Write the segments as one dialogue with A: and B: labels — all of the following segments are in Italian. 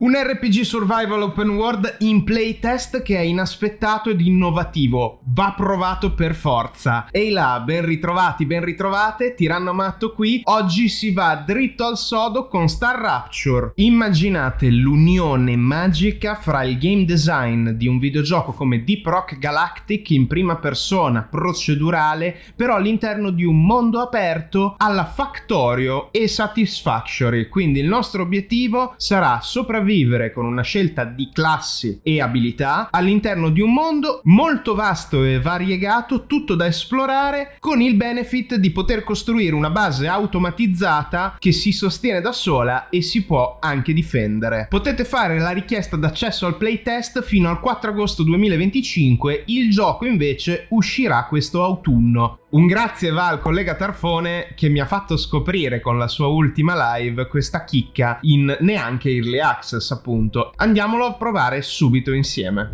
A: Un RPG survival open world in playtest che è inaspettato ed innovativo, va provato per forza. Ehi là, ben ritrovati, ben ritrovate, Tiranno Matto qui. Oggi si va dritto al sodo con Star Rapture. Immaginate l'unione magica fra il game design di un videogioco come Deep Rock Galactic in prima persona, procedurale, però all'interno di un mondo aperto alla Factorio e Satisfactory. Quindi il nostro obiettivo sarà sopravvivere con una scelta di classi e abilità all'interno di un mondo molto vasto e variegato, tutto da esplorare, con il benefit di poter costruire una base automatizzata che si sostiene da sola e si può anche difendere. Potete fare la richiesta d'accesso al playtest fino al 4 agosto 2025, il gioco invece uscirà questo autunno. Un grazie va al collega Tarfone che mi ha fatto scoprire con la sua ultima live questa chicca in neanche Early Access, appunto. Andiamolo a provare subito insieme.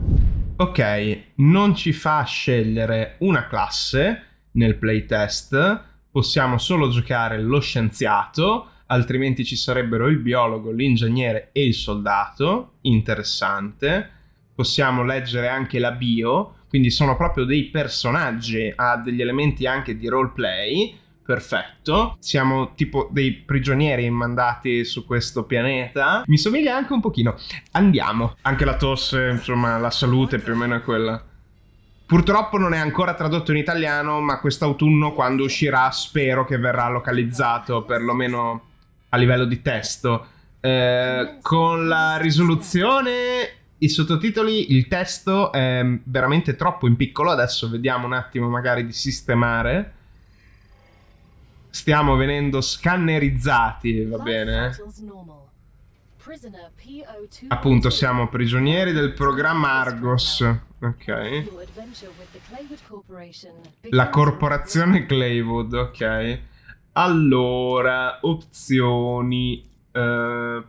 A: Ok, non ci fa scegliere una classe nel playtest, possiamo solo giocare lo scienziato, altrimenti ci sarebbero il biologo, l'ingegnere e il soldato. Interessante. Possiamo leggere anche la bio, quindi sono proprio dei personaggi, ha degli elementi anche di roleplay. Perfetto, siamo tipo dei prigionieri mandati su questo pianeta. Mi somiglia anche un pochino. Andiamo. Anche la tosse, insomma, la salute più o meno è quella. Purtroppo non è ancora tradotto in italiano, ma quest'autunno, quando uscirà, spero che verrà localizzato, perlomeno a livello di testo. Con la risoluzione, i sottotitoli, il testo è veramente troppo in piccolo. Adesso vediamo un attimo magari di sistemare. Stiamo venendo scannerizzati, va bene? Appunto, siamo prigionieri del programma Argos. Ok. La corporazione Claywood, ok. Allora, opzioni.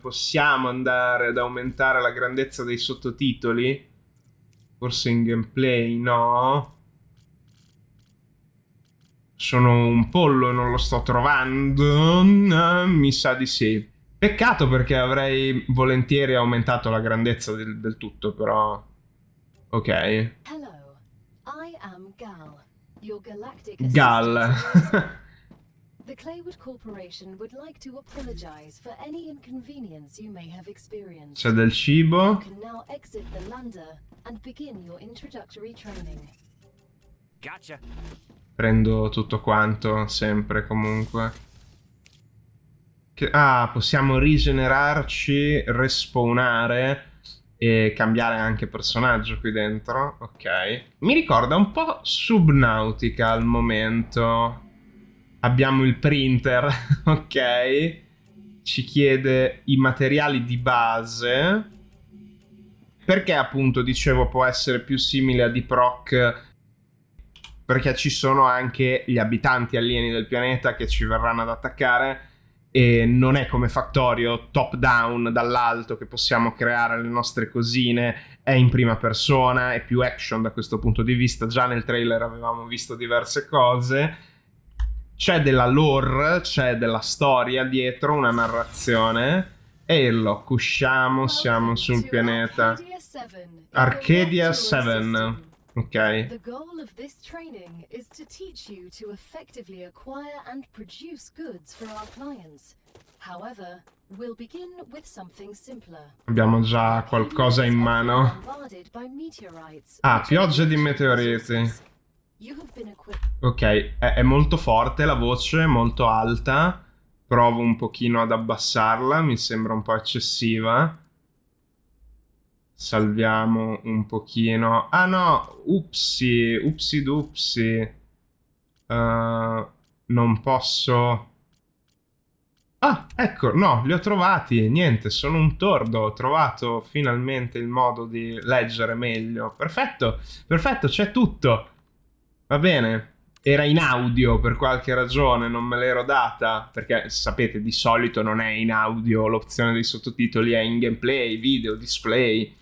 A: Possiamo andare ad aumentare la grandezza dei sottotitoli? Forse in gameplay, no? Sono un pollo e non lo sto trovando. Mi sa di sì. Peccato, perché avrei volentieri aumentato la grandezza del tutto, però. Ok.
B: Hello, I am Gal, your galactic
A: Gal.
B: The Claywood Corporation would like to apologize for any inconvenience you may have experienced.
A: C'è del cibo.
B: You can now exit the lander and begin your introductory training.
C: Gotcha.
A: Prendo tutto quanto, sempre, comunque. Possiamo rigenerarci, respawnare e cambiare anche personaggio qui dentro. Ok. Mi ricorda un po' Subnautica al momento. Abbiamo il printer, ok. Ci chiede i materiali di base. Perché appunto, dicevo, può essere più simile a Deep Rock? Perché ci sono anche gli abitanti alieni del pianeta che ci verranno ad attaccare, e non è come Factorio top down dall'alto che possiamo creare le nostre cosine. È in prima persona, è più action da questo punto di vista. Già nel trailer avevamo visto diverse cose. C'è della lore, c'è della storia dietro, una narrazione. E lo usciamo, siamo sul pianeta Arcadia 7. Ok.
B: The goal of this training is to teach you to effectively acquire and produce goods for our clients. However, we'll begin with something simpler.
A: Abbiamo già qualcosa in mano. Pioggia di meteoriti. Ok, è molto forte la voce, molto alta. Provo un pochino ad abbassarla, mi sembra un po' eccessiva. Salviamo un pochino. Ah no, upsi dupsi. Non posso. Ah, ecco, no, li ho trovati. Niente, sono un tordo. Ho trovato finalmente il modo di leggere meglio. Perfetto, perfetto, c'è tutto. Va bene. Era in audio per qualche ragione, non me l'ero data, perché sapete, di solito non è in audio, l'opzione dei sottotitoli è in gameplay, video, display.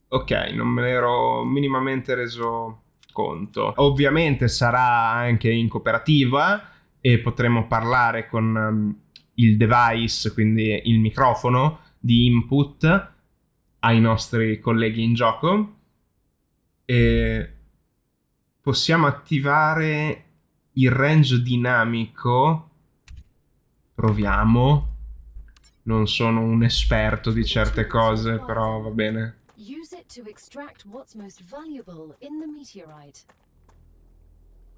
A: Ok, non me ne ero minimamente reso conto. Ovviamente sarà anche in cooperativa e potremo parlare con il device, quindi il microfono di input, ai nostri colleghi in gioco. E possiamo attivare il range dinamico. Proviamo. Non sono un esperto di certe cose, però va bene.
B: Use it to extract what's most valuable in the meteorite.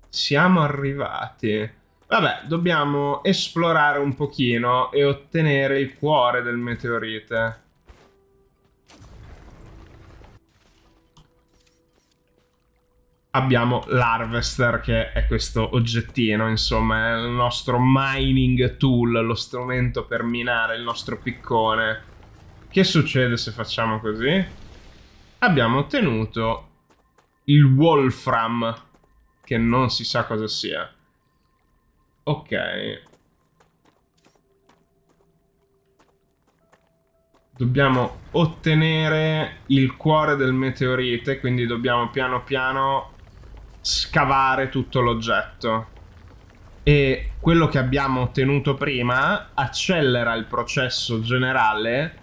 A: Siamo arrivati. Vabbè, dobbiamo esplorare un pochino e ottenere il cuore del meteorite. Abbiamo l'Harvester, che è questo oggettino, insomma, è il nostro mining tool, lo strumento per minare il nostro piccone. Che succede se facciamo così? Abbiamo ottenuto il Wolfram, che non si sa cosa sia. Ok. Dobbiamo ottenere il cuore del meteorite, quindi dobbiamo piano piano scavare tutto l'oggetto. E quello che abbiamo ottenuto prima accelera il processo generale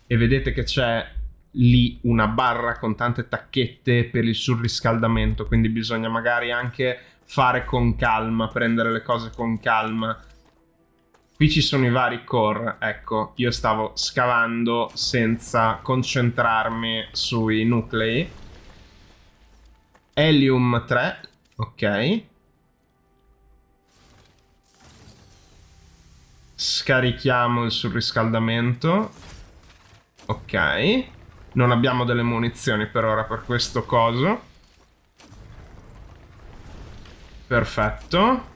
A: e vedete che c'è lì una barra con tante tacchette per il surriscaldamento, quindi bisogna magari anche fare con calma, prendere le cose con calma. Qui ci sono i vari core, ecco, io stavo scavando senza concentrarmi sui nuclei. Helium 3, ok. Scarichiamo il surriscaldamento. Ok. Non abbiamo delle munizioni per ora per questo coso. Perfetto.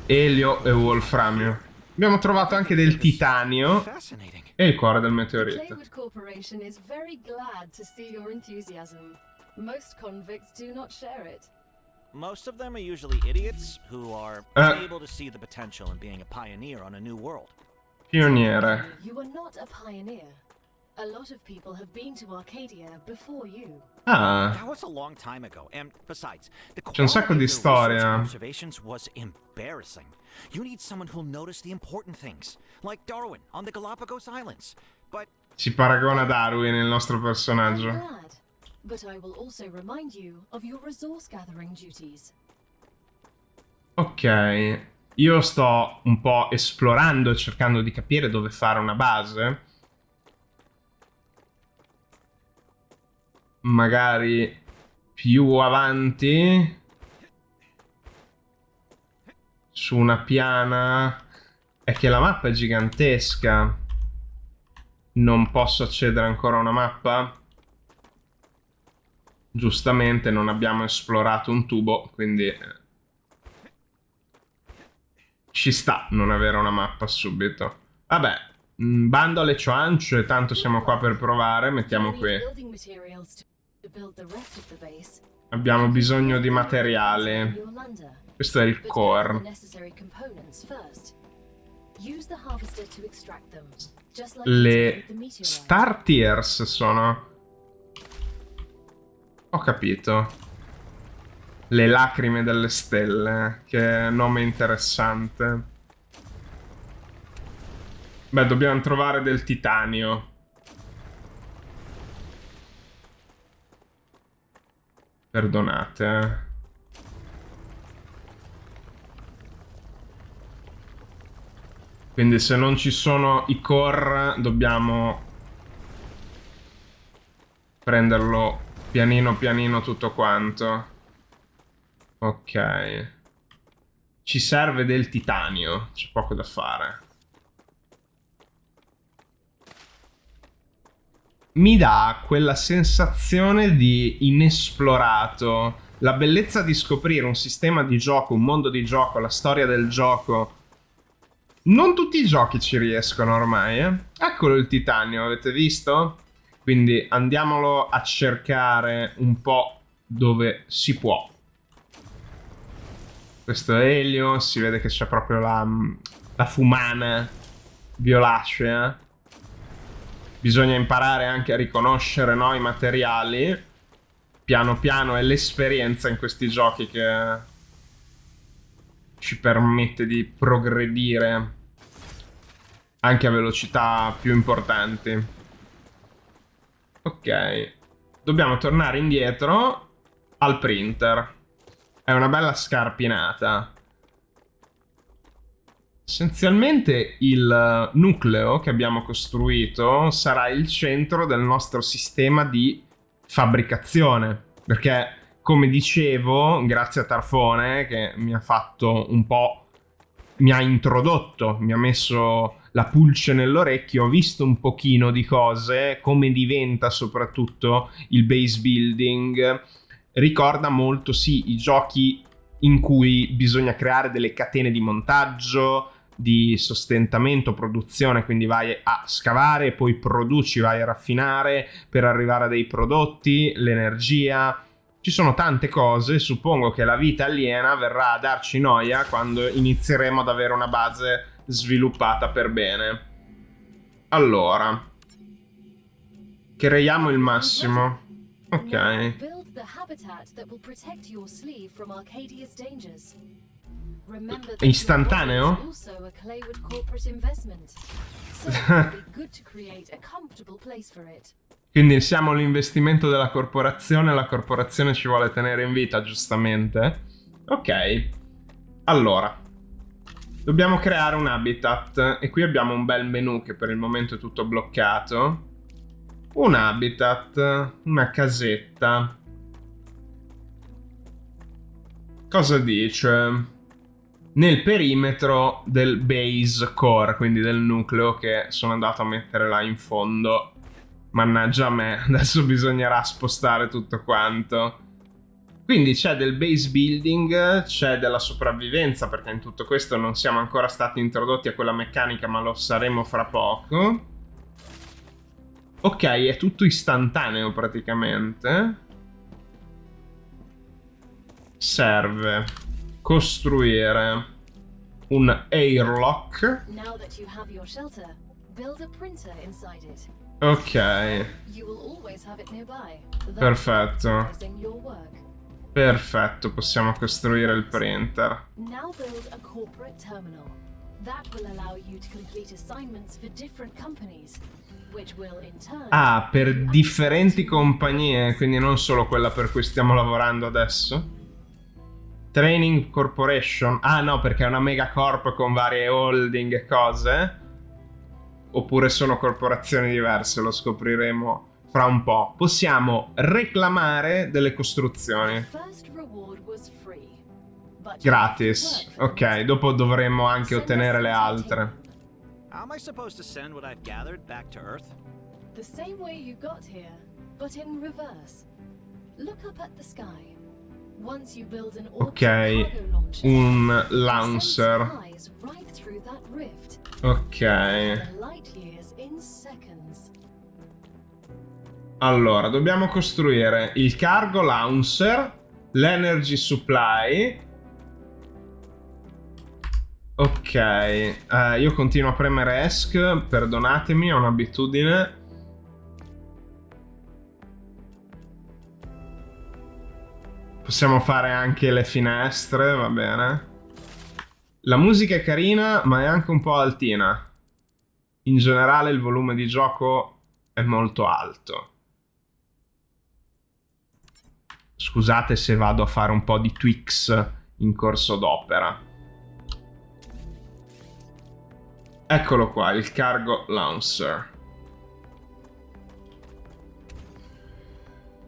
A: Elio e wolframio. Abbiamo trovato anche del titanio e il cuore del meteorite.
B: Playwood Corporation is very glad to see your enthusiasm. Most convicts do not share it.
C: Most of them are usually idiots who are unable to see the potential in being a pioneer on a new world.
A: Pioniere.
B: You are not a pioneer. A lot of people have been to Arcadia before you.
A: Ah,
C: That was a long time ago, and besides, the
A: c'è un sacco di
C: quality of their research and
A: storia.
C: observations was embarrassing. You need someone who'll notice the important things, like Darwin on the Galapagos Islands. But
A: Si paragona a Darwin, il nostro
B: I'm
A: personaggio.
B: glad, but I will also remind you of your resource gathering duties.
A: Ok, io sto un po' esplorando e cercando di capire dove fare una base. Magari più avanti, su una piana. È che la mappa è gigantesca. Non posso accedere ancora a una mappa. Giustamente non abbiamo esplorato un tubo, quindi ci sta non avere una mappa subito. Vabbè, bando alle ciance, tanto siamo qua per provare, mettiamo
B: You
A: qui.
B: need building materials to build the rest of the base.
A: Abbiamo bisogno di
B: In
A: materiale.
B: your lander.
A: Questo è il
B: But gather the
A: core.
B: necessary components first. Use the harvester to extract them, just like you did
A: Le
B: with the meteorite.
A: Star Tears sono... Ho capito. Le lacrime delle stelle. Che nome interessante. Beh, dobbiamo trovare del titanio. Perdonate, eh. Quindi se non ci sono i core dobbiamo prenderlo pianino pianino tutto quanto. Ok. Ci serve del titanio, c'è poco da fare. Mi dà quella sensazione di inesplorato. La bellezza di scoprire un sistema di gioco, un mondo di gioco, la storia del gioco. Non tutti i giochi ci riescono ormai, eh. Eccolo il titanio, avete visto? Quindi andiamolo a cercare un po' dove si può. Questo è Elio, si vede che c'è proprio la fumana violacea. Bisogna imparare anche a riconoscere, no, i materiali. Piano piano è l'esperienza in questi giochi che ci permette di progredire anche a velocità più importanti. Ok. Ok. Dobbiamo tornare indietro al printer. È una bella scarpinata. Essenzialmente il nucleo che abbiamo costruito sarà il centro del nostro sistema di fabbricazione. Perché, come dicevo, grazie a Tarfone, che mi ha fatto un po'... mi ha introdotto, mi ha messo la pulce nell'orecchio, ho visto un pochino di cose, come diventa soprattutto il base building. Ricorda molto, sì, i giochi in cui bisogna creare delle catene di montaggio, di sostentamento, produzione, quindi vai a scavare, poi produci, vai a raffinare per arrivare a dei prodotti, l'energia. Ci sono tante cose, suppongo che la vita aliena verrà a darci noia quando inizieremo ad avere una base sviluppata per bene. Allora, creiamo il massimo. Ok.
B: Build the habitat that will protect your sleeve from Arcadia's dangers. Remember that
A: È istantaneo?
B: your body is also a Claywood corporate investment. So it would be good to create a comfortable place for it.
A: Quindi siamo l'investimento della corporazione, la corporazione ci vuole tenere in vita, giustamente. Ok. Allora, dobbiamo creare un habitat e qui abbiamo un bel menu che per il momento è tutto bloccato. Un habitat, una casetta. Cosa dice? Nel perimetro del base core, quindi del nucleo che sono andato a mettere là in fondo. Mannaggia a me, adesso bisognerà spostare tutto quanto. Quindi c'è del base building, c'è della sopravvivenza, perché in tutto questo non siamo ancora stati introdotti a quella meccanica, ma lo saremo fra poco. Ok, è tutto istantaneo praticamente. Serve costruire un airlock.
B: Now that you have your shelter, build a printer inside it.
A: Ok,
B: You will always have it nearby.
A: perfetto.
B: Optimizing your work.
A: Perfetto, possiamo costruire il printer.
B: Now build a corporate terminal. That will allow you to complete assignments for different companies, which will in turn...
A: Ah, per differenti compagnie, quindi non solo quella per cui stiamo lavorando adesso. Training Corporation. Ah no, perché è una megacorp con varie holding e cose. Oppure sono corporazioni diverse, lo scopriremo fra un po'. Possiamo reclamare delle costruzioni.
B: First reward was free, but
A: Gratis. Ok, dopo dovremo anche ottenere le altre.
C: How am I supposed to send what I've gathered back to Earth?
B: the same way you got here, but in reverse. Look up at the sky. Once you build an
A: Ok,
B: cargo launcher,
A: un
B: send
A: launcher.
B: supplies right through that rift.
A: Ok.
B: Light years in seconds.
A: Allora, dobbiamo costruire il cargo launcher, l'energy supply. Ok, io continuo a premere ESC, perdonatemi, ho un'abitudine. Possiamo fare anche le finestre, va bene. La musica è carina, ma è anche un po' altina. In generale il volume di gioco è molto alto. Scusate se vado a fare un po' di tweaks in corso d'opera. Eccolo qua, il cargo launcher.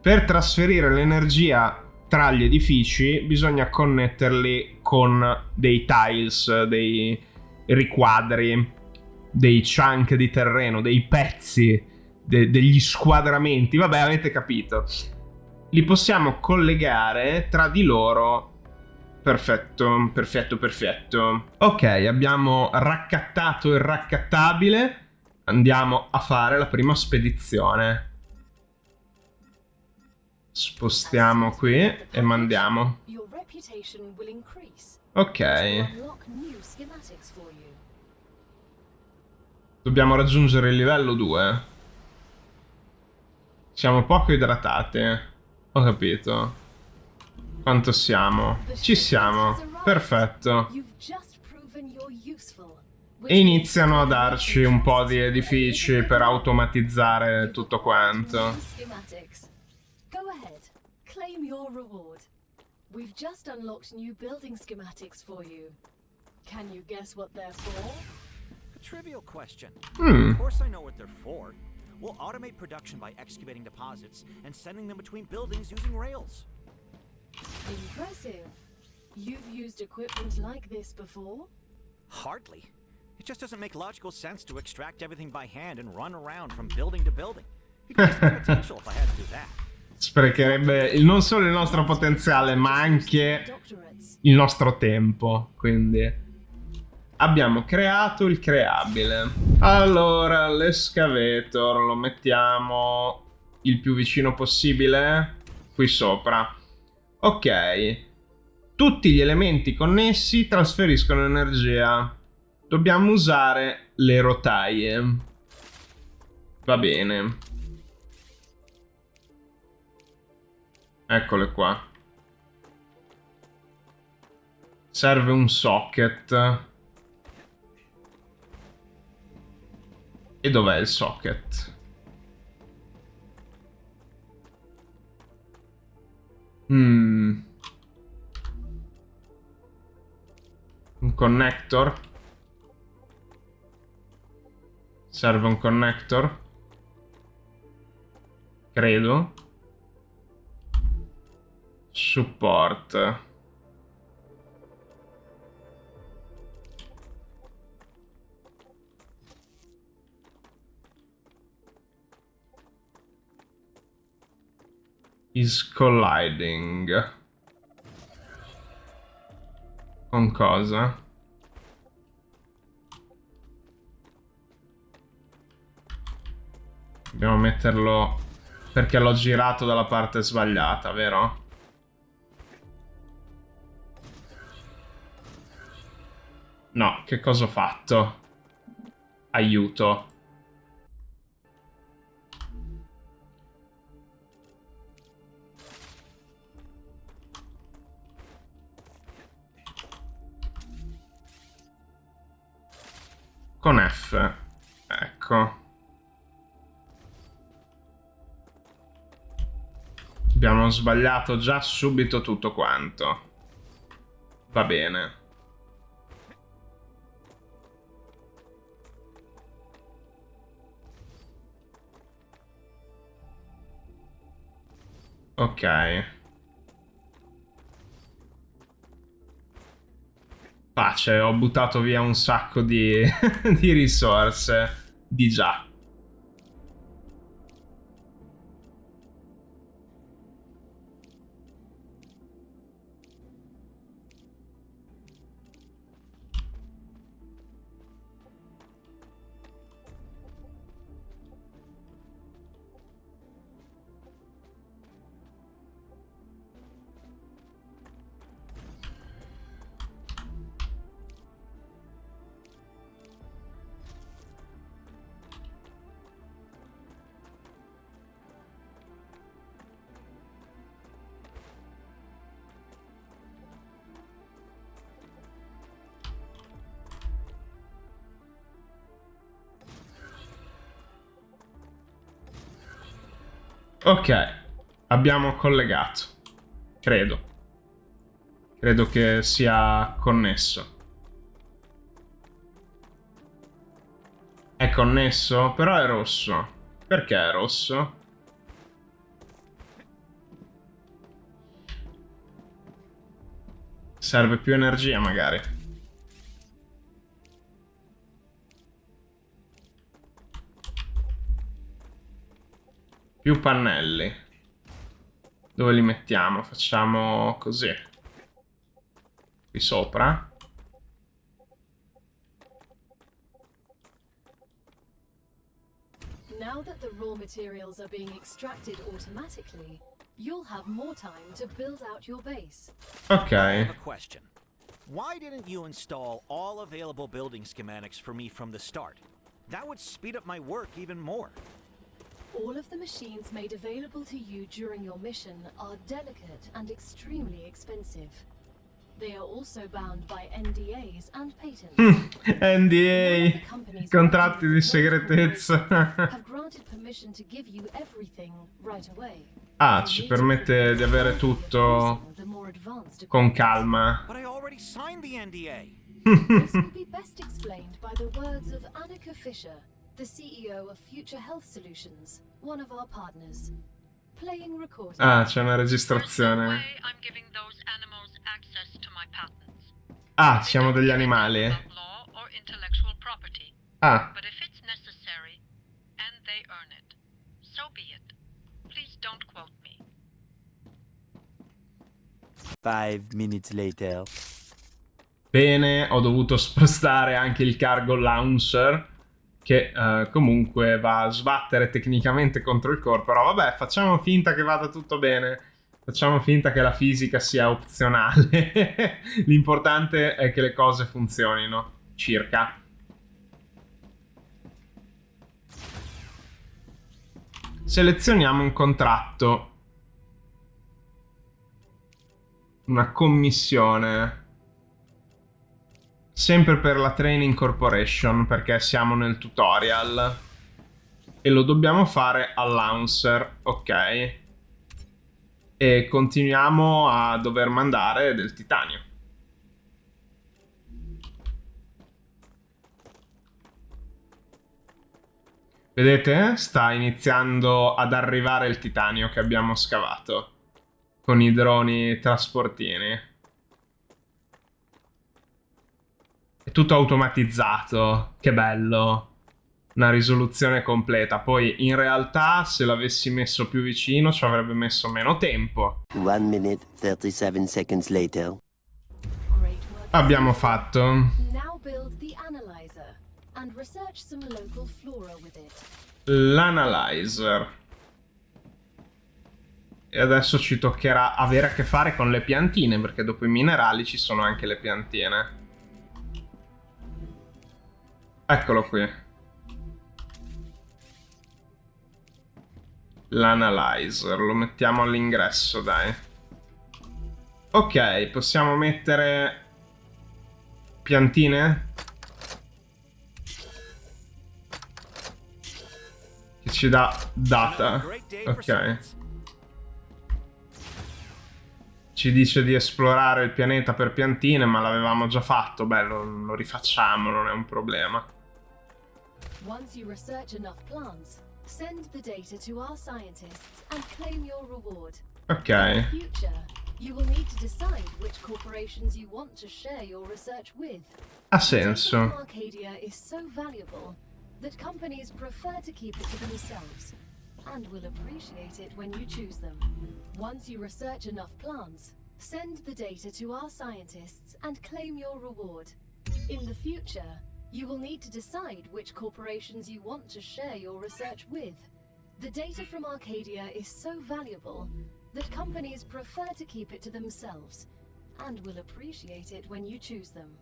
A: Per trasferire l'energia tra gli edifici bisogna connetterli con dei tiles, dei riquadri, dei chunk di terreno, dei pezzi, degli squadramenti. Vabbè, avete capito. Li possiamo collegare tra di loro. Perfetto, perfetto, perfetto. Ok, abbiamo raccattato il raccattabile. Andiamo a fare la prima spedizione. Spostiamo qui e mandiamo.
B: Your reputation will increase.
A: Ok.
B: Unlock new schematics for you.
A: Dobbiamo raggiungere il livello 2. Siamo poco idratati. Ho capito. Quanto siamo? Ci siamo. Perfetto.
B: You've just proven you're useful.
A: E iniziano a darci un po' di edifici per automatizzare tutto quanto.
B: Schematics. Go ahead, claim your reward. We've just unlocked new building schematics for you. Can you guess what they're for?
C: A trivial question.
A: Hmm.
C: Of course I know what they're for. We'll automate production by excavating deposits and sending them between buildings using rails.
B: Impressive. You've used equipment like this before?
C: Hardly. It just doesn't make logical sense to extract everything by hand and run around from building to building. You'd waste my potential if I had to do that.
A: Sprecherebbe non solo il nostro potenziale, ma anche
B: Doctorates.
A: il nostro tempo. Quindi abbiamo creato il creabile. Allora, l'escavator lo mettiamo il più vicino possibile qui sopra. Ok. Tutti gli elementi connessi trasferiscono energia. Dobbiamo usare le rotaie. Va bene. Eccole qua. Serve un socket. E dov'è il socket? Un connector? Serve un connector? Credo. Support. Is colliding. Con cosa? Dobbiamo metterlo perché l'ho girato dalla parte sbagliata, vero? No, che cosa ho fatto? Aiuto. Con F. Ecco. Abbiamo sbagliato già subito tutto quanto. Va bene. Ok. Pace, ho buttato via un sacco di, di risorse. Di già. Ok, abbiamo collegato. Credo. Credo che sia connesso. È connesso? Però è rosso. Perché è rosso? Serve più energia magari. Più pannelli. Dove li mettiamo? Facciamo così. Qui sopra.
B: Now that the raw materials are being extracted automatically, you'll have more time to build out your base.
A: Ok.
C: I have a question. Why didn't you install all available building schematics for me from the start? That would speed up my work even more.
B: All of the machines made available to you during your mission are delicate and extremely expensive. They are also bound by NDAs and patents.
A: NDA, contratti di segretezza.
B: Have granted permission to give you everything right away.
A: Ah, ci permette di avere tutto
B: The more advanced
A: con calma.
C: But I already signed the NDA.
B: This will be best explained by the words of Annika Fisher, the CEO of Future Health Solutions, one of our partners. Playing recording.
A: Ah, c'è una
D: There's no
A: registrazione.
D: way I'm giving those animals access to my patents.
A: Ah,
D: They
A: siamo
D: don't
A: degli
D: care
A: animali.
D: about law or intellectual property.
A: Ah,
D: But if it's necessary, and they earn it, so be it. Please don't quote me.
E: 5 minutes later.
A: bene, ho dovuto spostare anche il cargo launcher che comunque va a sbattere tecnicamente contro il core, però vabbè, facciamo finta che vada tutto bene, facciamo finta che la fisica sia opzionale. L'importante è che le cose funzionino, circa. Selezioniamo un contratto, una commissione, sempre per la Training Corporation, perché siamo nel tutorial e lo dobbiamo fare al launcher, ok, e continuiamo a dover mandare del titanio. Vedete? Sta iniziando ad arrivare il titanio che abbiamo scavato con i droni trasportini. È tutto automatizzato, che bello. Una risoluzione completa. Poi in realtà se l'avessi messo più vicino ci avrebbe messo meno tempo.
E: 1 minute 37 seconds later.
B: Great work.
A: Abbiamo fatto.
B: Now build the analyzer and research some local flora with it.
A: L'analyzer. E adesso ci toccherà avere a che fare con le piantine, perché dopo i minerali ci sono anche le piantine. Eccolo qui. L'analyzer, lo mettiamo all'ingresso, dai. Ok, possiamo mettere piantine? Che ci dà data. Ok. Ci dice di esplorare il pianeta per piantine, ma l'avevamo già fatto. Beh, lo rifacciamo, non è un problema.
B: Once you research enough plants, send the data to our scientists and claim your reward.
A: Ok.
B: In the future, you will need to decide which corporations you want to share your research with.
A: Ha
B: The data from
A: senso.
B: Arcadia is so valuable that companies prefer to keep it to themselves and will appreciate it when you choose them. Once you research enough plants, send the data to our scientists and claim your reward. In the future, you will need to decide which corporations you want to share your research with. The data from Arcadia is so valuable that companies prefer to keep it to themselves and will appreciate it when you choose them.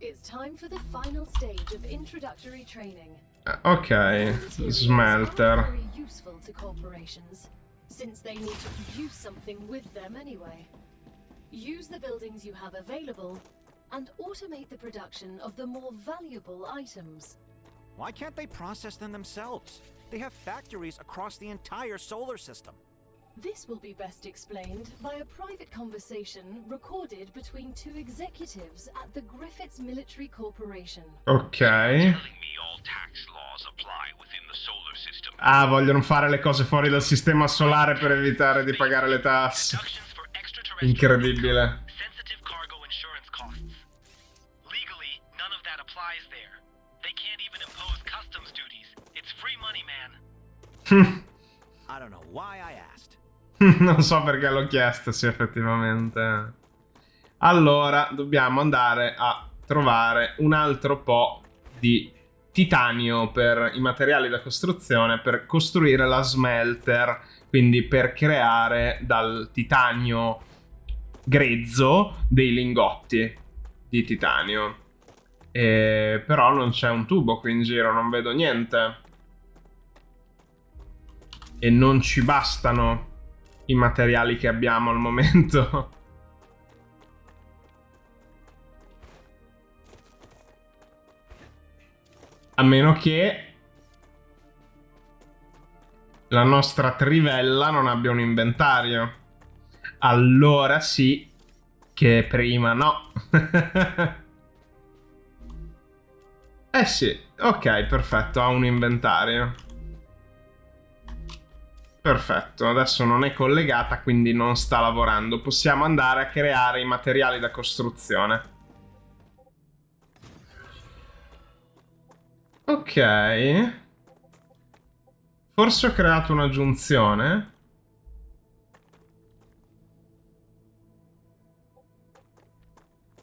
B: It's time for the final stage of introductory training.
A: Ok,
B: Materials
A: smelter.
B: are very useful to corporations, since they need to produce something with them anyway. Use the buildings you have available and automate the production of the more valuable items.
C: Why can't they process them themselves? They have factories across the entire solar system.
B: This will be best explained by a private conversation recorded between two executives at the Griffiths Military Corporation.
A: Ok.
F: Telling me all tax laws apply within the solar system.
A: Ah, vogliono fare le cose fuori dal sistema solare per evitare di pagare le tasse.
F: Deductions for extraterrestrial
A: Incredibile.
F: sensitive cargo insurance costs. Legally, none of that applies there. They can't even impose customs duties. It's free money, man.
C: I don't know why I asked.
A: Non so perché l'ho chiesto, sì, effettivamente. Allora, dobbiamo andare a trovare un altro po' di titanio per i materiali da costruzione, per costruire la smelter, quindi per creare dal titanio grezzo dei lingotti di titanio. Però non c'è un tubo qui in giro, non vedo niente. E non ci bastano i materiali che abbiamo al momento. A meno che la nostra trivella non abbia un inventario. Allora sì, che prima no. Eh sì, ok, perfetto, ha un inventario. Perfetto, adesso non è collegata, quindi non sta lavorando. Possiamo andare a creare i materiali da costruzione. Ok. Forse ho creato una giunzione.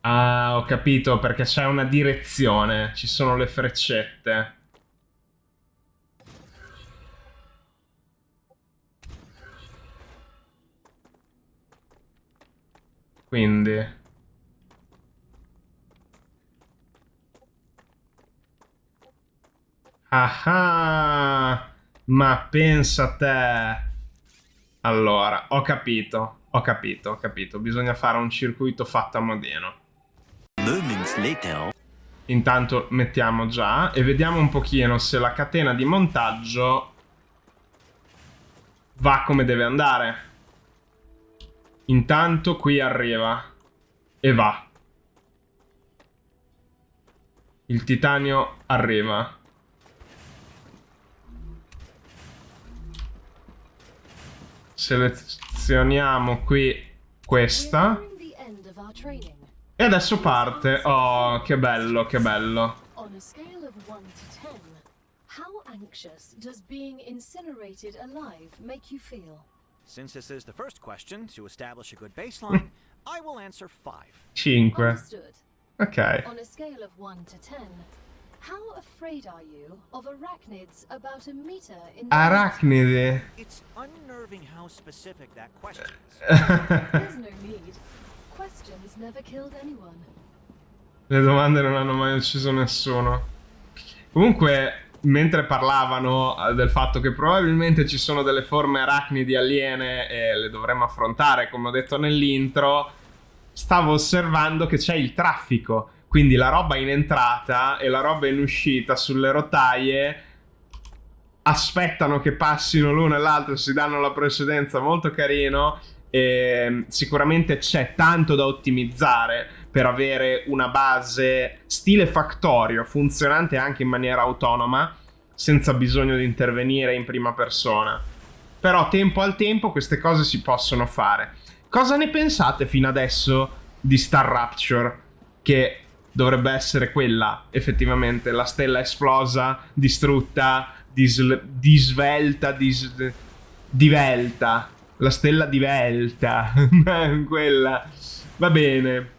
A: Ah, ho capito, perché c'è una direzione. Ci sono le freccette. Quindi... Ah, ma pensa a te. Allora, ho capito. Bisogna fare un circuito fatto a modino.
E: Moments later.
A: Intanto mettiamo già e vediamo un pochino se la catena di montaggio va come deve andare. Intanto qui arriva e va. Il titanio arriva. Selezioniamo qui questa. E adesso parte. Oh, che bello, che bello.
B: On a scale of 1 to 10, how anxious does being incinerated alive make you feel?
C: Since this is the first question, to establish a good baseline, I will answer 5.
A: 5.
B: Understood.
A: Ok.
B: On a scale of 1 to 10, how afraid are you of arachnids about a meter in
A: Arachnidi.
C: It's unnerving how specific that question is.
B: There's no need. Questions never killed anyone.
A: Le domande non hanno mai ucciso nessuno. Comunque, mentre parlavano del fatto che probabilmente ci sono delle forme arachnidi aliene e le dovremmo affrontare, come ho detto nell'intro, stavo osservando che c'è il traffico. Quindi la roba in entrata e la roba in uscita sulle rotaie aspettano che passino l'una e l'altra, si danno la precedenza, molto carino. E sicuramente c'è tanto da ottimizzare per avere una base stile Factorio, funzionante anche in maniera autonoma, senza bisogno di intervenire in prima persona. Però tempo al tempo queste cose si possono fare. Cosa ne pensate fino adesso di Star Rapture? Che dovrebbe essere quella, effettivamente, la stella esplosa, distrutta, disvelta, divelta. La stella divelta. Quella. Va bene.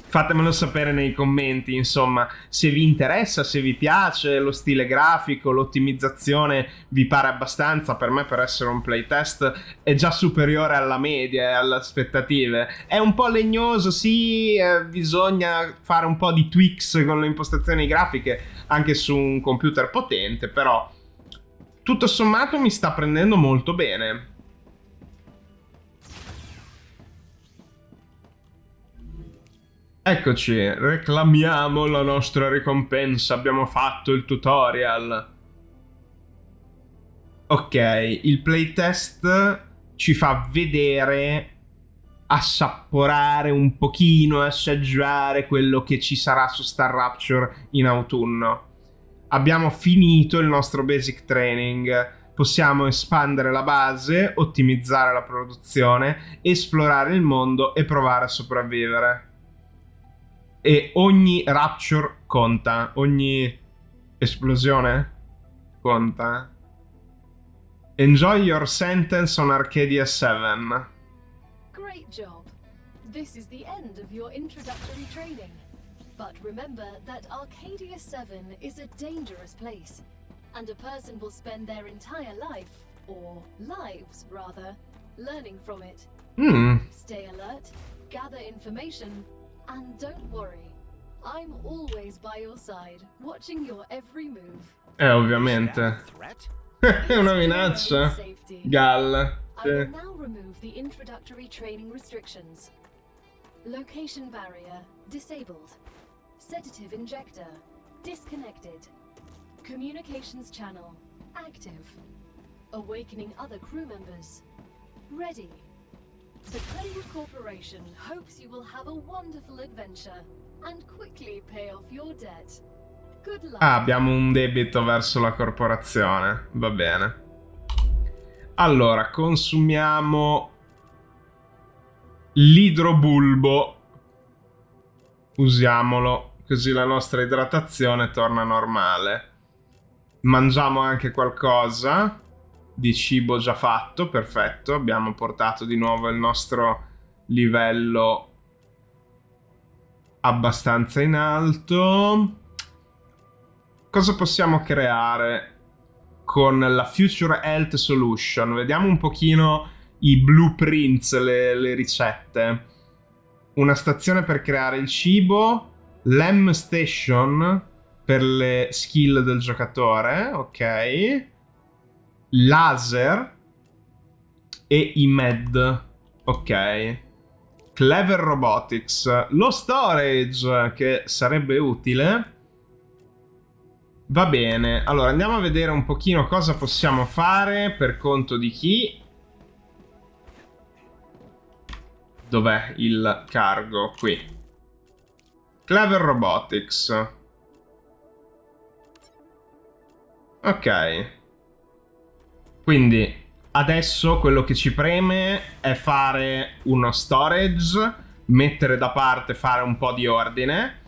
A: Fatemelo sapere nei commenti, insomma, se vi interessa, se vi piace lo stile grafico, l'ottimizzazione vi pare abbastanza. Per me, per essere un playtest, è già superiore alla media e alle aspettative. È un po' legnoso, sì, bisogna fare un po' di tweaks con le impostazioni grafiche anche su un computer potente, però tutto sommato mi sta prendendo molto bene. Eccoci, reclamiamo la nostra ricompensa, abbiamo fatto il tutorial. Ok, il playtest ci fa vedere, assaporare un pochino, assaggiare quello che ci sarà su Star Rapture in autunno. Abbiamo finito il nostro basic training, possiamo espandere la base, ottimizzare la produzione, esplorare il mondo e provare a sopravvivere. E ogni Rapture conta, ogni esplosione conta. Enjoy your sentence on Arcadia 7.
B: Great job. This is the end of your introductory training. But remember that Arcadia 7 is a dangerous place, and a person will spend their entire life, or lives rather, learning from it. Stay alert, gather information, and don't worry. I'm always by your side, watching your every move.
A: Ovviamente. È una minaccia. Gal.
B: I will now remove the introductory training restrictions. Location barrier disabled. Sedative injector disconnected. Communications channel active. Awakening other crew members. Ready. The Claywood Corporation hopes you will have a wonderful adventure and quickly pay off your debt. Good luck.
A: Ah, abbiamo un debito verso la corporazione. Va bene. Allora, consumiamo l'idrobulbo. Usiamolo, così la nostra idratazione torna normale. Mangiamo anche qualcosa di cibo già fatto, perfetto. Abbiamo portato di nuovo il nostro livello abbastanza in alto. Cosa possiamo creare con la Future Health Solution? Vediamo un pochino i blueprints, le ricette. Una stazione per creare il cibo, l'M Station per le skill del giocatore, ok. Laser e i med, ok. Clever Robotics, lo storage che sarebbe utile. Va bene, allora andiamo a vedere un pochino cosa possiamo fare per conto di chi. Dov'è il cargo? Qui. Clever Robotics. Ok. Quindi adesso quello che ci preme è fare uno storage, mettere da parte, fare un po' di ordine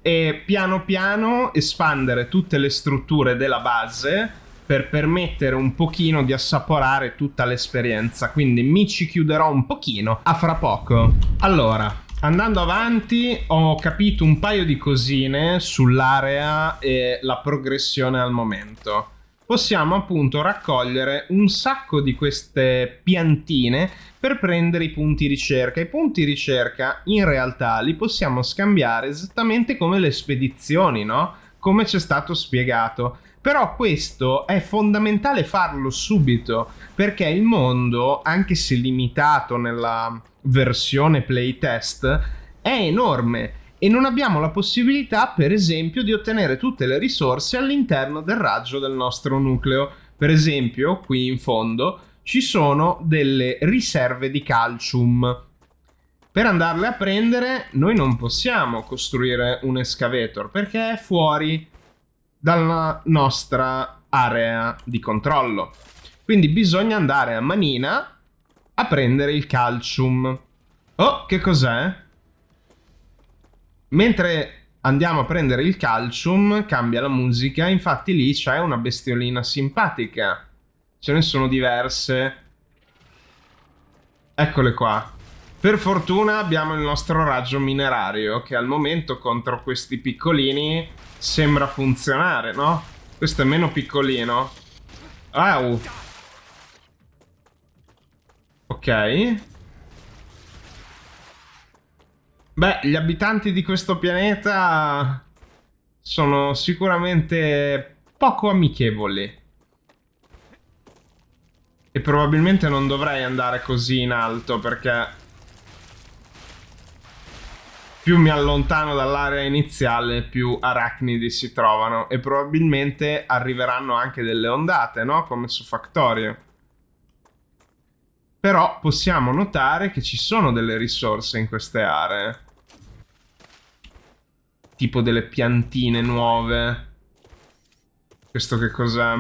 A: e piano piano espandere tutte le strutture della base per permettere un pochino di assaporare tutta l'esperienza. Quindi mi ci chiuderò un pochino, a fra poco. Allora, andando avanti ho capito un paio di cosine sull'area e la progressione al momento. Possiamo appunto raccogliere un sacco di queste piantine per prendere i punti ricerca. I punti ricerca in realtà li possiamo scambiare esattamente come le spedizioni, no? Come ci è stato spiegato. Però questo è fondamentale farlo subito, perché il mondo, anche se limitato nella versione playtest, è enorme. E non abbiamo la possibilità, per esempio, di ottenere tutte le risorse all'interno del raggio del nostro nucleo. Per esempio, qui in fondo ci sono delle riserve di calcium. Per andarle a prendere, noi non possiamo costruire un excavator perché è fuori dalla nostra area di controllo. Quindi bisogna andare a manina a prendere il calcium. Oh, che cos'è? Mentre andiamo a prendere il calcium, cambia la musica, infatti lì c'è una bestiolina simpatica. Ce ne sono diverse. Eccole qua. Per fortuna abbiamo il nostro raggio minerario, che al momento contro questi piccolini sembra funzionare, no? Questo è meno piccolino. Au. Ok. Beh, gli abitanti di questo pianeta sono sicuramente poco amichevoli. E probabilmente non dovrei andare così in alto, perché più mi allontano dall'area iniziale, più arachnidi si trovano. E probabilmente arriveranno anche delle ondate, no? Come su Factorio. Però possiamo notare che ci sono delle risorse in queste aree. Tipo delle piantine nuove. Questo che cos'è?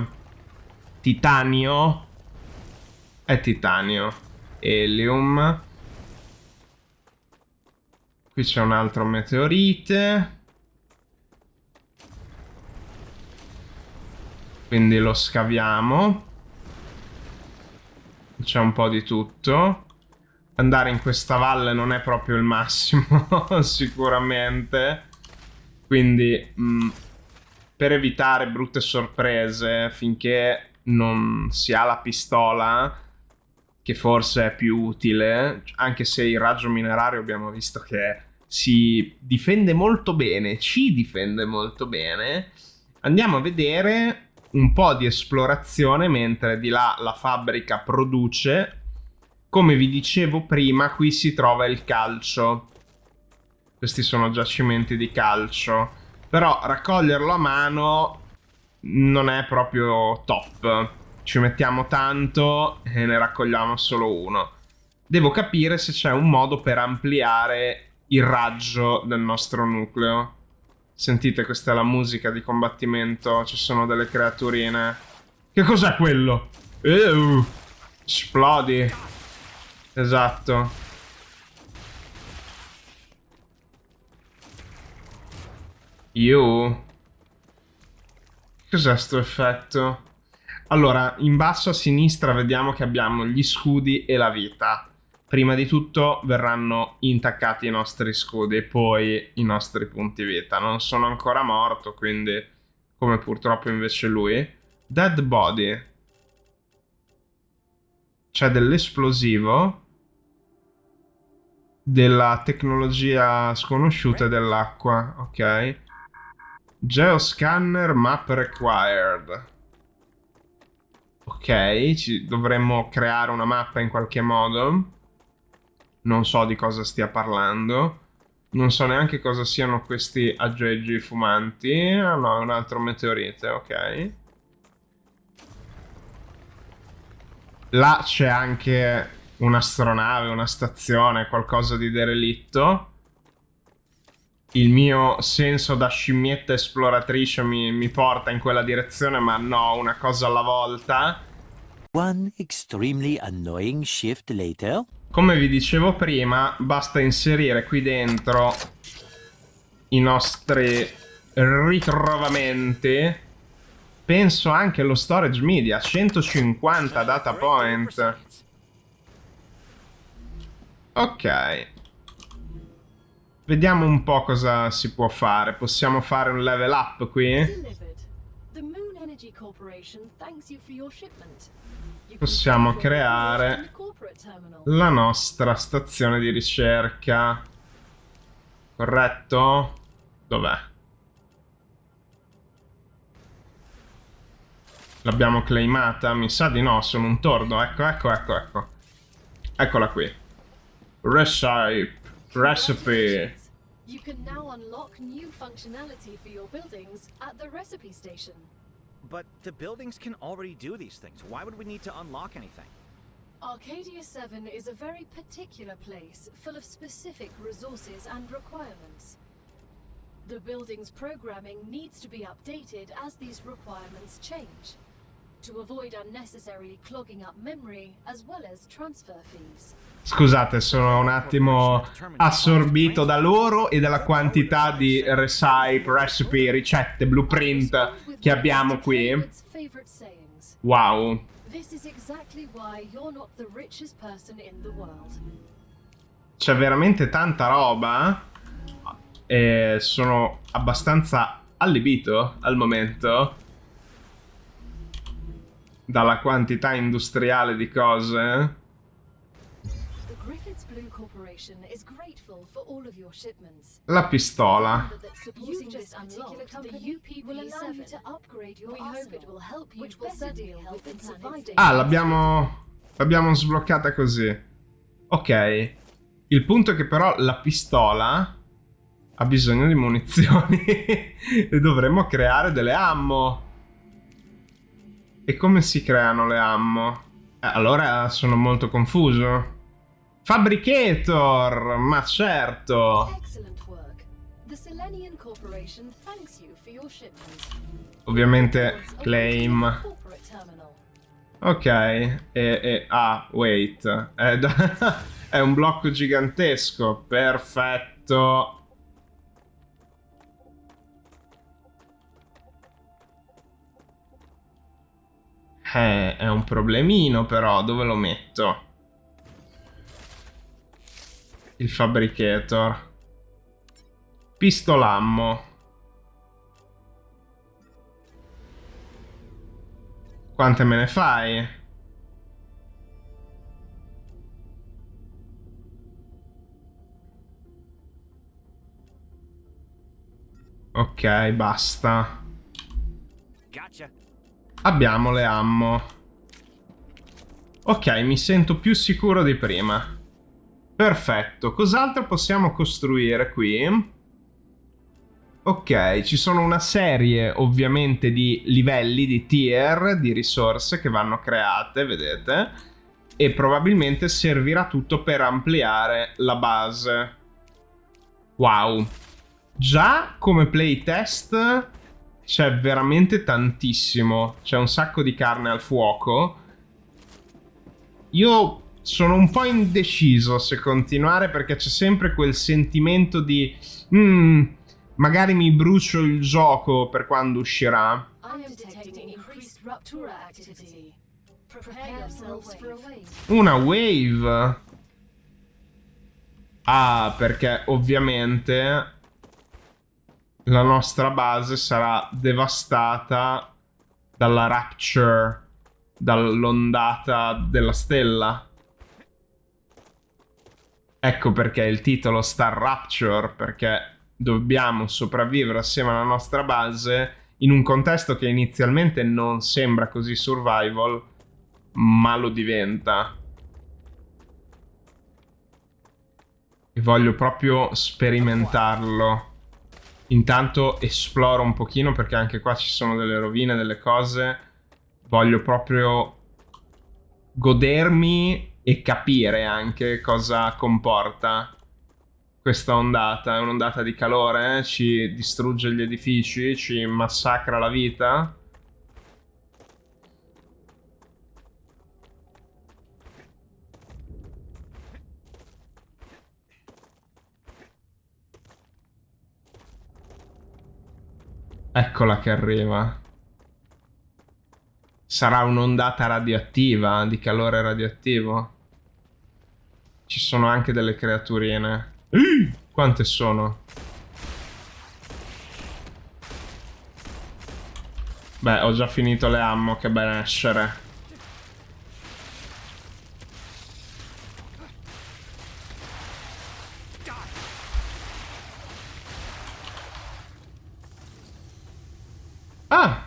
A: Titanio? È titanio. Helium. Qui c'è un altro meteorite. Quindi lo scaviamo. C'è un po' di tutto. Andare in questa valle non è proprio il massimo, sicuramente. Quindi, per evitare brutte sorprese, finché non si ha la pistola, che forse è più utile, anche se il raggio minerario abbiamo visto che si difende molto bene, ci difende molto bene, andiamo a vedere un po' di esplorazione mentre di là la fabbrica produce. Come vi dicevo prima, qui si trova il calcio. Questi sono giacimenti di calcio. Però raccoglierlo a mano non è proprio top. Ci mettiamo tanto e ne raccogliamo solo uno. Devo capire se c'è un modo per ampliare il raggio del nostro nucleo. Sentite, questa è la musica di combattimento. Ci sono delle creaturine. Che cos'è quello? Esplodi. Esatto. Cos'è sto effetto? Allora, in basso a sinistra vediamo che abbiamo gli scudi e la vita. Prima di tutto verranno intaccati i nostri scudi e poi i nostri punti vita. Non sono ancora morto, quindi, come purtroppo invece lui. Dead body. C'è dell'esplosivo, della tecnologia sconosciuta e dell'acqua. Ok. Geoscanner map required. Ok, dovremmo creare una mappa in qualche modo. Non so di cosa stia parlando. Non so neanche cosa siano questi aggeggi fumanti. Ah no, è un altro meteorite, ok. Là c'è anche un'astronave, una stazione, qualcosa di derelitto. Il mio senso da scimmietta esploratrice mi porta in quella direzione, ma no, una cosa alla volta.
E: One extremely annoying shift later.
A: Come vi dicevo prima, basta inserire qui dentro i nostri ritrovamenti. Penso anche allo storage media, 150 data point. Ok. Vediamo un po' cosa si può fare. Possiamo fare un level up qui? Possiamo creare la nostra stazione di ricerca. Corretto? Dov'è? L'abbiamo claimata? Mi sa di no, sono un tordo. Ecco. Eccola qui. Recipe.
B: You can now unlock new functionality for your buildings at the recipe station.
C: But the buildings can already do these things. Why would we need to unlock anything?
B: Arcadia 7 is a very particular place, full of specific resources and requirements. The building's programming needs to be updated as these requirements change, to avoid unnecessarily clogging up memory as well as transfer fees.
A: Scusate, sono un attimo assorbito da loro e dalla quantità di recipe, ricette, blueprint che abbiamo qui. Wow. C'è veramente tanta roba e sono abbastanza allibito al momento dalla quantità industriale di cose. La pistola. Ah, l'abbiamo sbloccata così. Ok. Il punto è che però la pistola ha bisogno di munizioni e dovremmo creare delle ammo. E come si creano le ammo? Allora sono molto confuso. Fabricator, ma certo. Ovviamente claim. Ok. Wait. È un blocco gigantesco. Perfetto. È un problemino però. Dove lo metto? Il fabricator. Pistolammo. Quante me ne fai? Ok, basta.
C: Gotcha.
A: Abbiamo le ammo. Ok, mi sento più sicuro di prima. Perfetto, cos'altro possiamo costruire qui? Ok, ci sono una serie ovviamente di livelli, di tier, di risorse che vanno create, vedete? E probabilmente servirà tutto per ampliare la base. Wow. Già come playtest c'è veramente tantissimo. C'è un sacco di carne al fuoco. Io sono un po' indeciso se continuare perché c'è sempre quel sentimento di magari mi brucio il gioco per quando uscirà.
B: I am detecting increased Ruptura activity. Prepare yourselves for a wave.
A: Una wave. Ah, perché ovviamente la nostra base sarà devastata dalla Rapture, dall'ondata della stella. Ecco perché il titolo Star Rapture, perché dobbiamo sopravvivere assieme alla nostra base in un contesto che inizialmente non sembra così survival, ma lo diventa. E voglio proprio sperimentarlo. Intanto esploro un pochino perché anche qua ci sono delle rovine, delle cose. Voglio proprio godermi e capire anche cosa comporta questa ondata. È un'ondata di calore, ci distrugge gli edifici, ci massacra la vita. Eccola che arriva. Sarà un'ondata radioattiva, di calore radioattivo. Ci sono anche delle creaturine. Quante sono? Beh, ho già finito le ammo, che benessere. Ah!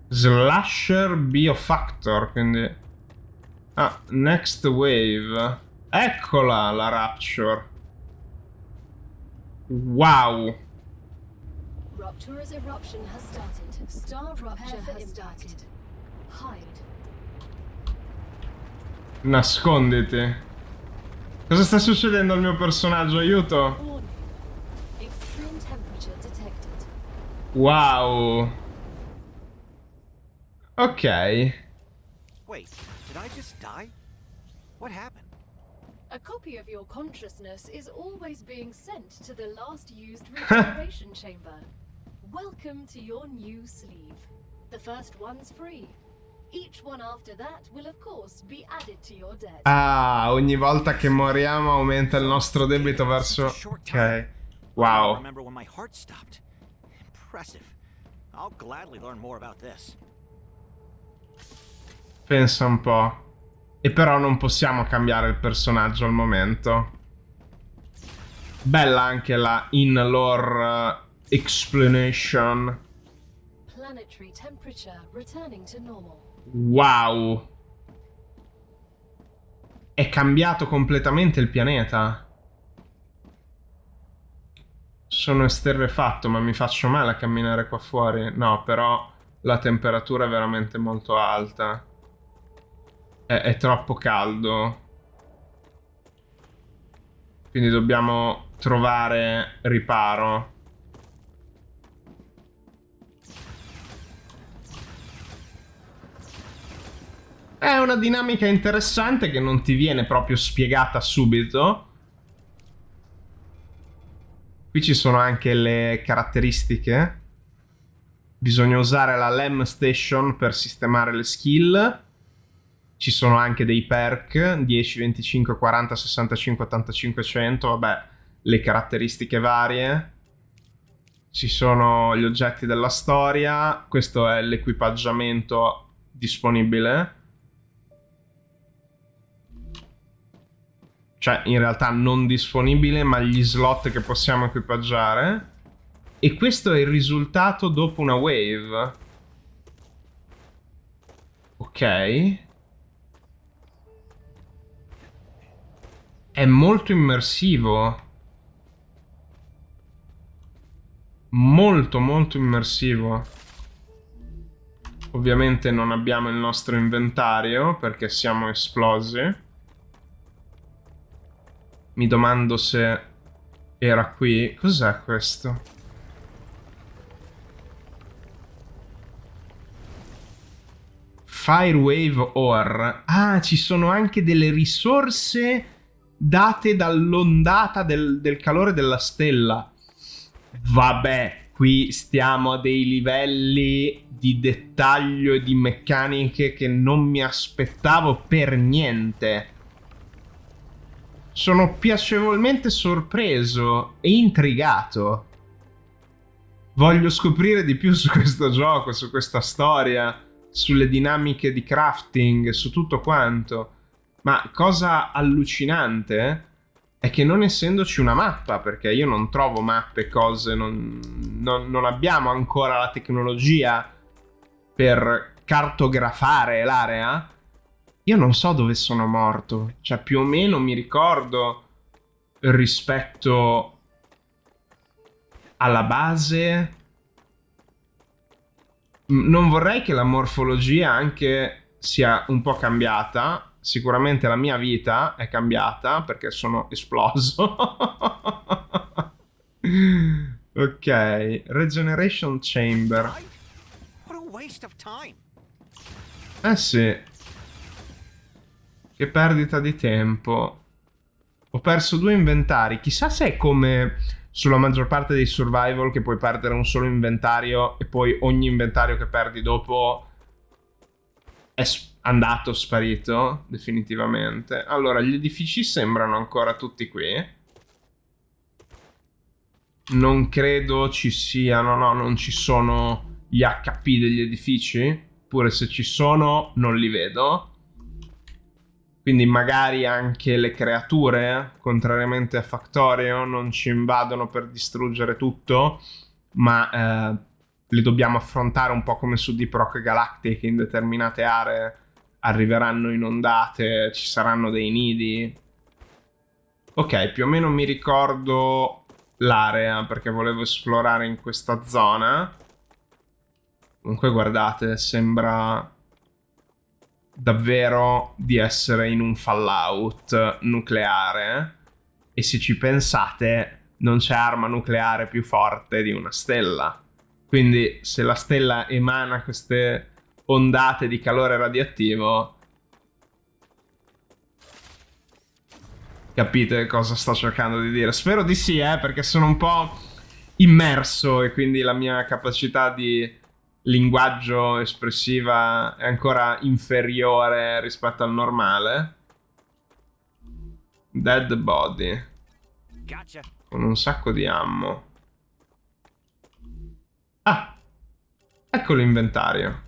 A: Slasher Biofactor, quindi... Ah, next wave. Eccola la Rapture. Wow.
B: Ruptura's eruption has started. Star Rupture has started. Hide.
A: Nasconditi. Cosa sta succedendo al mio personaggio? Aiuto.
B: Warning. Extreme temperature detected.
A: Wow. Ok.
C: Wait, did I just die? What happened?
B: A copy of your consciousness is always being sent to the last used regeneration chamber. Welcome to your new sleeve. The first one's free. Each one after that will of course be added to your debt.
A: Ah, ogni volta che moriamo aumenta il nostro debito verso... Ok.
C: I
A: Wow.
C: remember when my heart stopped. Impressive. I'll gladly learn more about this.
A: Pensa un po'. E però non possiamo cambiare il personaggio al momento. Bella anche la in-lore explanation.
B: Planetary temperature returning to normal.
A: Wow. È cambiato completamente il pianeta. Sono esterrefatto, ma mi faccio male a camminare qua fuori. No, però la temperatura è veramente molto alta. È troppo caldo. Quindi dobbiamo trovare riparo. È una dinamica interessante che non ti viene proprio spiegata subito. Qui ci sono anche le caratteristiche. Bisogna usare la LEM Station per sistemare le skill. Ci sono anche dei perk 10, 25, 40, 65, 85, 100. Vabbè, le caratteristiche varie. Ci sono gli oggetti della storia. Questo è l'equipaggiamento disponibile. Cioè, in realtà non disponibile, ma gli slot che possiamo equipaggiare. E questo è il risultato dopo una wave. Ok. È molto immersivo. molto molto immersivo. Ovviamente non abbiamo il nostro inventario perché siamo esplosi. Mi domando se era qui. Cos'è questo? Firewave Ore. Ah, ci sono anche delle risorse date dall'ondata del calore della stella. Vabbè, qui stiamo a dei livelli di dettaglio e di meccaniche che non mi aspettavo per niente. Sono piacevolmente sorpreso e intrigato. Voglio scoprire di più su questo gioco, su questa storia, sulle dinamiche di crafting, su tutto quanto. Ma cosa allucinante è che non essendoci una mappa, perché io non trovo mappe, cose, non abbiamo ancora la tecnologia per cartografare l'area, io non so dove sono morto. Cioè, più o meno mi ricordo rispetto alla base. Non vorrei che la morfologia anche sia un po' cambiata. Sicuramente la mia vita è cambiata perché sono esploso. Ok, Regeneration Chamber.
C: What a waste of time.
A: Eh sì. Che perdita di tempo. Ho perso 2 inventari. Chissà se è come sulla maggior parte dei survival che puoi perdere un solo inventario e poi ogni inventario che perdi dopo è andato, sparito, definitivamente. Allora, gli edifici sembrano ancora tutti qui. Non credo ci siano, no, non ci sono gli HP degli edifici. Pure se ci sono, non li vedo. Quindi magari anche le creature, contrariamente a Factorio, non ci invadono per distruggere tutto, ma le dobbiamo affrontare un po' come su Deep Rock Galactic. In determinate aree arriveranno inondate, ci saranno dei nidi. Ok, più o meno mi ricordo l'area perché volevo esplorare in questa zona. Comunque guardate, sembra davvero di essere in un Fallout nucleare, e se ci pensate non c'è arma nucleare più forte di una stella. Quindi se la stella emana queste ondate di calore radioattivo, capite cosa sto cercando di dire? Spero di sì, perché sono un po' immerso e quindi la mia capacità di linguaggio espressiva è ancora inferiore rispetto al normale. Dead body.
C: Gotcha.
A: Con un sacco di ammo. Ah! Ecco l'inventario.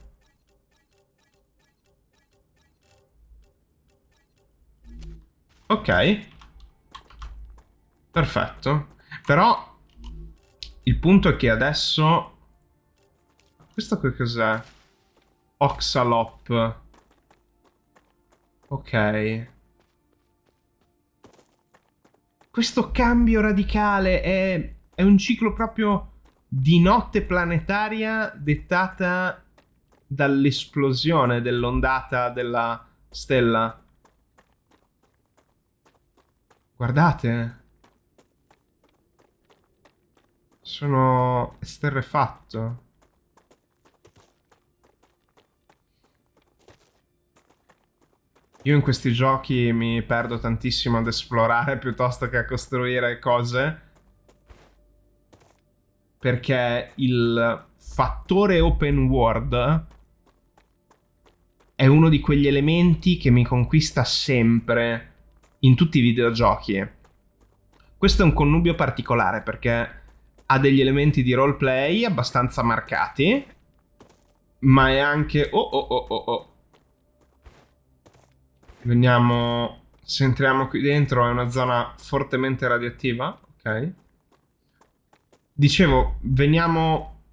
A: Ok. Perfetto. Però il punto è che adesso... Questo che cos'è? Oxalop. Ok. Questo cambio radicale è un ciclo proprio di notte planetaria dettata dall'esplosione dell'ondata della stella. Guardate. Sono esterrefatto. Io in questi giochi mi perdo tantissimo ad esplorare piuttosto che a costruire cose, perché il fattore open world è uno di quegli elementi che mi conquista sempre in tutti i videogiochi. Questo è un connubio particolare perché ha degli elementi di roleplay abbastanza marcati, ma è anche... Oh. Veniamo... Se entriamo qui dentro è una zona fortemente radioattiva. Ok. Dicevo, veniamo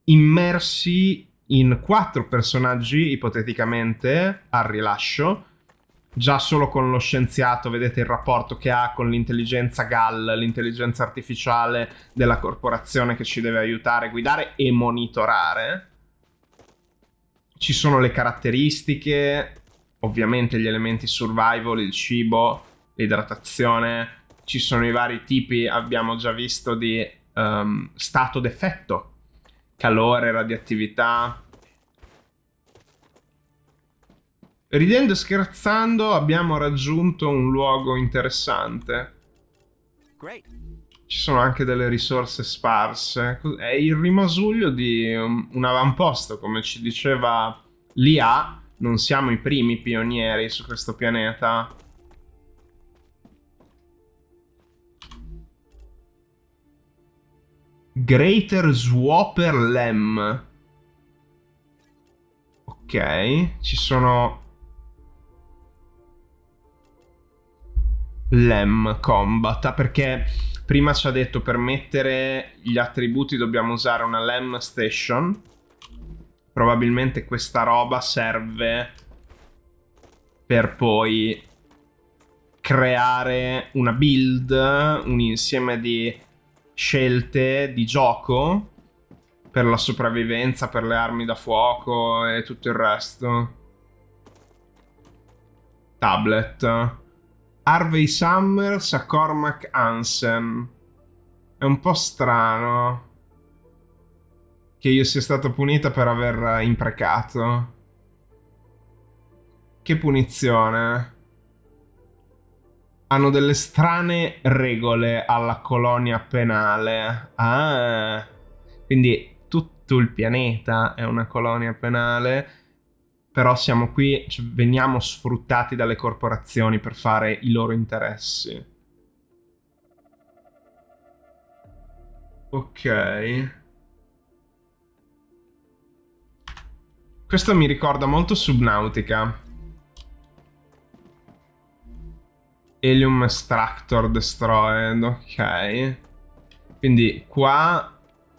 A: immersi in 4 personaggi, ipoteticamente, al rilascio. Già solo con lo scienziato vedete il rapporto che ha con l'intelligenza GAL, l'intelligenza artificiale della corporazione che ci deve aiutare, guidare e monitorare. Ci sono le caratteristiche, ovviamente gli elementi survival, il cibo, l'idratazione. Ci sono i vari tipi, abbiamo già visto, di stato d'effetto. Calore, radioattività. Ridendo e scherzando abbiamo raggiunto un luogo interessante.
C: Great.
A: Ci sono anche delle risorse sparse. È il rimasuglio di un avamposto, come ci diceva l'IA. Non siamo i primi pionieri su questo pianeta. Greater Swapper Lem. Ok, ci sono Lem Combat, perché prima ci ha detto per mettere gli attributi dobbiamo usare una Lem Station. Probabilmente questa roba serve per poi creare una build, un insieme di scelte di gioco per la sopravvivenza, per le armi da fuoco e tutto il resto. Tablet. Harvey Summers a Cormac Hansen. È un po' strano che io sia stato punita per aver imprecato. Che punizione. Hanno delle strane regole alla colonia penale. Ah, quindi tutto il pianeta è una colonia penale. Però siamo qui, cioè, veniamo sfruttati dalle corporazioni per fare i loro interessi. Ok. Questo mi ricorda molto Subnautica. Helium Extractor Destroyed, ok. Quindi qua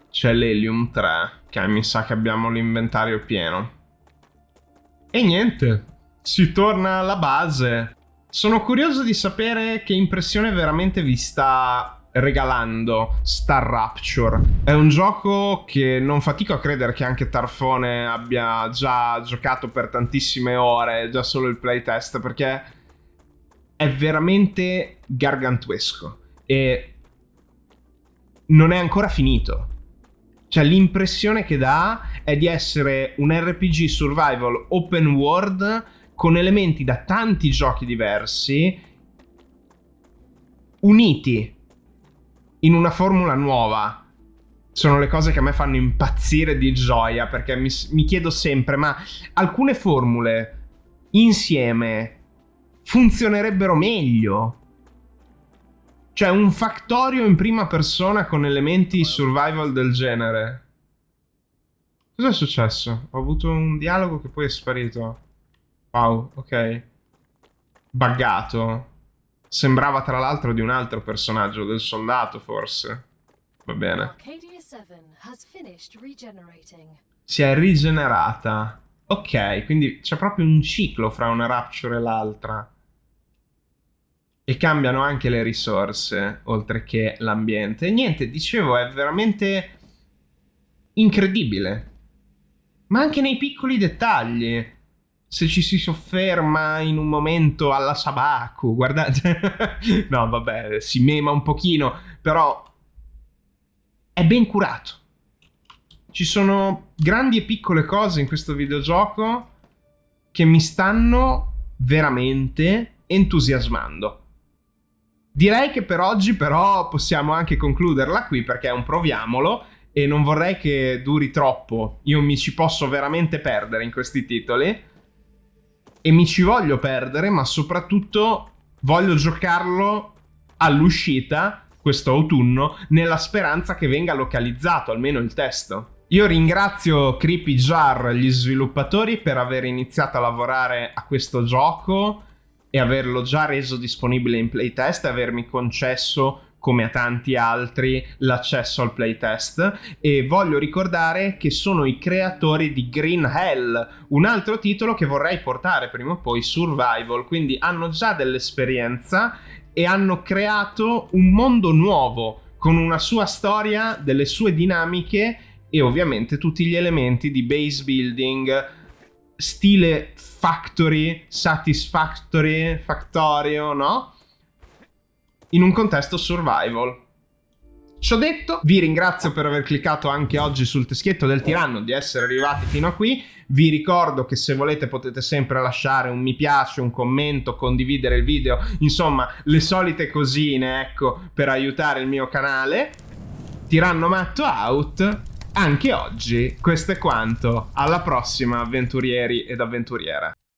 A: c'è l'Helium 3, che mi sa che abbiamo l'inventario pieno. E niente, si torna alla base. Sono curioso di sapere che impressione veramente vi sta regalando Star Rapture. È un gioco che non fatico a credere che anche Tarfone abbia già giocato per tantissime ore, già solo il playtest, perché è veramente gargantuesco e non è ancora finito. Cioè l'impressione che dà è di essere un RPG survival open world con elementi da tanti giochi diversi uniti in una formula nuova. Sono le cose che a me fanno impazzire di gioia, perché mi chiedo sempre, ma alcune formule insieme funzionerebbero meglio. Cioè un Factorio in prima persona con elementi survival del genere. Cos'è successo? Ho avuto un dialogo che poi è sparito. Wow, ok. Buggato. Sembrava tra l'altro di un altro personaggio, del soldato forse. Va bene.
B: Arcadia 7 has finished regenerating.
A: Si è rigenerata. Ok, quindi c'è proprio un ciclo fra una Rapture e l'altra. E cambiano anche le risorse, oltre che l'ambiente. E niente, dicevo, è veramente incredibile. Ma anche nei piccoli dettagli. Se ci si sofferma in un momento alla Sabaku, guardate. No, vabbè, si mema un pochino, però è ben curato. Ci sono grandi e piccole cose in questo videogioco che mi stanno veramente entusiasmando. Direi che per oggi però possiamo anche concluderla qui, perché è un proviamolo e non vorrei che duri troppo. Io mi ci posso veramente perdere in questi titoli e mi ci voglio perdere, ma soprattutto voglio giocarlo all'uscita questo autunno nella speranza che venga localizzato almeno il testo. Io ringrazio Creepy Jar, gli sviluppatori, per aver iniziato a lavorare a questo gioco e averlo già reso disponibile in playtest e avermi concesso come a tanti altri, l'accesso al playtest, e voglio ricordare che sono i creatori di Green Hell, un altro titolo che vorrei portare prima o poi, survival, quindi hanno già dell'esperienza e hanno creato un mondo nuovo con una sua storia, delle sue dinamiche e ovviamente tutti gli elementi di base building stile Factorio, no? In un contesto survival. Ciò detto, vi ringrazio per aver cliccato anche oggi sul teschietto del tiranno, di essere arrivati fino a qui. Vi ricordo che se volete potete sempre lasciare un mi piace, un commento, condividere il video, insomma le solite cosine, ecco, per aiutare il mio canale. Tiranno matto out anche oggi. Questo è quanto. Alla prossima, avventurieri ed avventuriere.